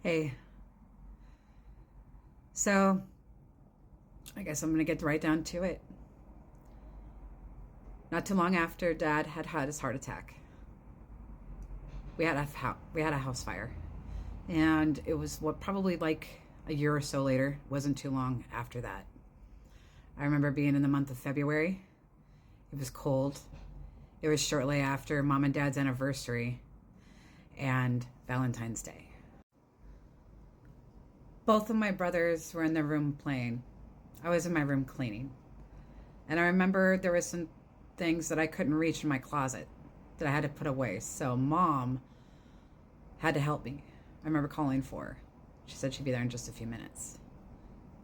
Hey, so I guess I'm going to get right down to it. Not too long after Dad had had his heart attack, we had a house fire, and it was what probably like a year or so later. Wasn't too long after that. I remember being in the month of February. It was cold. It was shortly after Mom and Dad's anniversary and Valentine's Day. Both of my brothers were in the room playing. I was in my room cleaning. And I remember there was some things that I couldn't reach in my closet that I had to put away. So Mom had to help me. I remember calling for her. She said she'd be there in just a few minutes.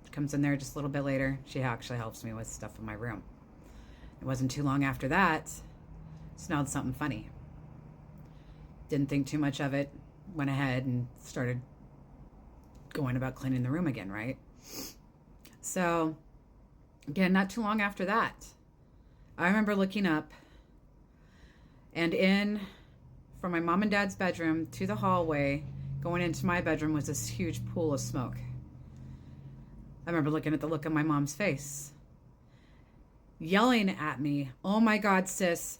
She comes in there just a little bit later. She actually helps me with stuff in my room. It wasn't too long after that, smelled something funny. Didn't think too much of it. Went ahead and started going about cleaning the room again, right? So, again, not too long after that, I remember looking up, and in from my mom and dad's bedroom to the hallway, going into my bedroom, was this huge pool of smoke. I remember looking at the look on my mom's face, yelling at me, "Oh my God, sis,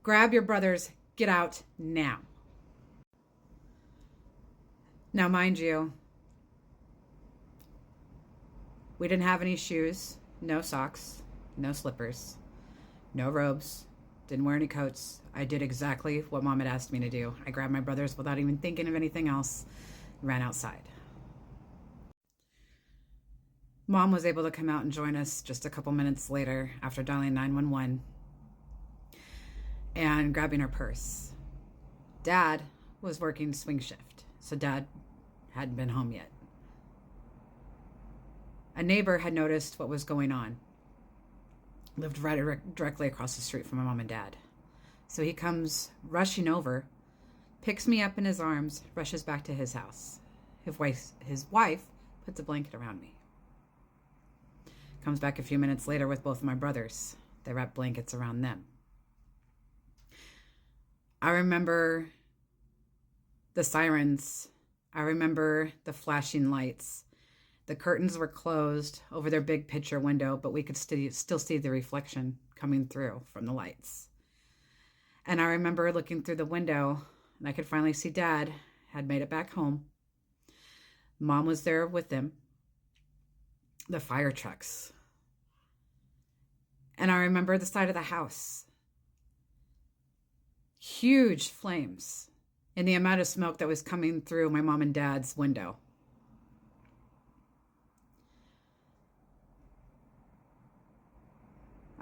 grab your brothers, get out now." Now, mind you, we didn't have any shoes, no socks, no slippers, no robes, didn't wear any coats. I did exactly what Mom had asked me to do. I grabbed my brothers without even thinking of anything else, ran outside. Mom was able to come out and join us just a couple minutes later after dialing 911 and grabbing her purse. Dad was working swing shift, so Dad hadn't been home yet. A neighbor had noticed what was going on, lived directly across the street from my mom and dad. So he comes rushing over, picks me up in his arms, rushes back to his house. His wife puts a blanket around me. Comes back a few minutes later with both of my brothers. They wrap blankets around them. I remember the sirens. I remember the flashing lights. The curtains were closed over their big picture window, but we could still see the reflection coming through from the lights. And I remember looking through the window, and I could finally see Dad had made it back home. Mom was there with him. The fire trucks. And I remember the side of the house. Huge flames and the amount of smoke that was coming through my mom and dad's window.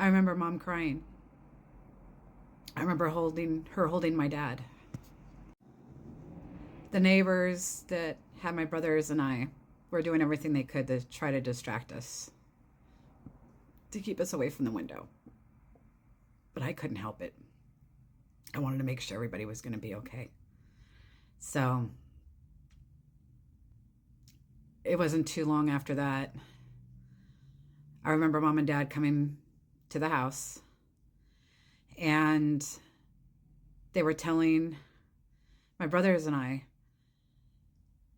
I remember Mom crying. I remember holding my dad. The neighbors that had my brothers and I were doing everything they could to try to distract us, to keep us away from the window. But I couldn't help it. I wanted to make sure everybody was going to be okay. So it wasn't too long after that. I remember Mom and Dad coming to the house, and they were telling my brothers and I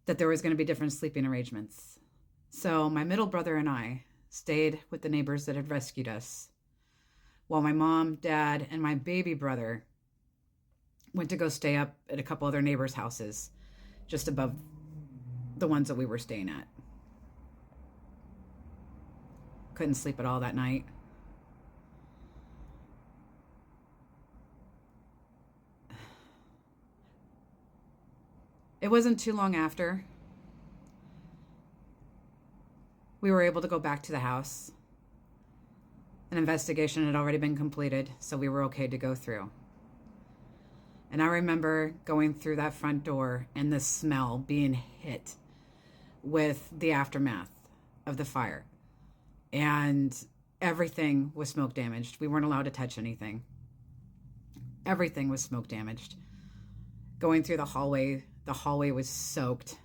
that there was going to be different sleeping arrangements. So my middle brother and I stayed with the neighbors that had rescued us, while my mom, dad, and my baby brother went to go stay up at a couple other neighbors' houses just above the ones that we were staying at. Couldn't sleep at all that night. It wasn't too long after we were able to go back to the house. An investigation had already been completed, so we were okay to go through. And I remember going through that front door and the smell being hit with the aftermath of the fire. And everything was smoke damaged. We weren't allowed to touch anything. Everything was smoke damaged. Going through the hallway was soaked.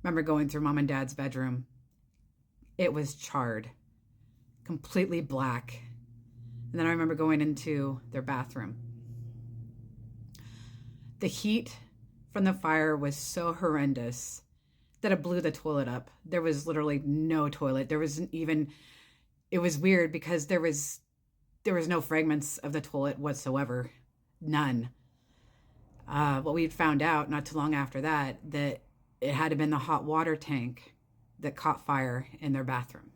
Remember going through Mom and Dad's bedroom. It was charred, completely black. And then I remember going into their bathroom. The heat from the fire was so horrendous that it blew the toilet up. There was literally no toilet. There wasn't even, it was weird because there was no fragments of the toilet whatsoever. None. Well, we found out not too long after that it had been the hot water tank that caught fire in their bathroom.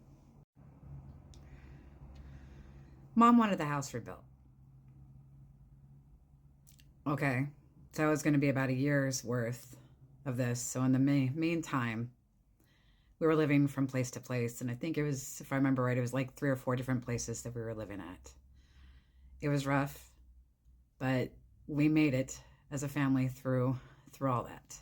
Mom wanted the house rebuilt. Okay, so it was going to be about a year's worth of this. So in the meantime, we were living from place to place. And I think it was, if I remember right, it was like 3 or 4 different places that we were living at. It was rough, but we made it as a family through all that.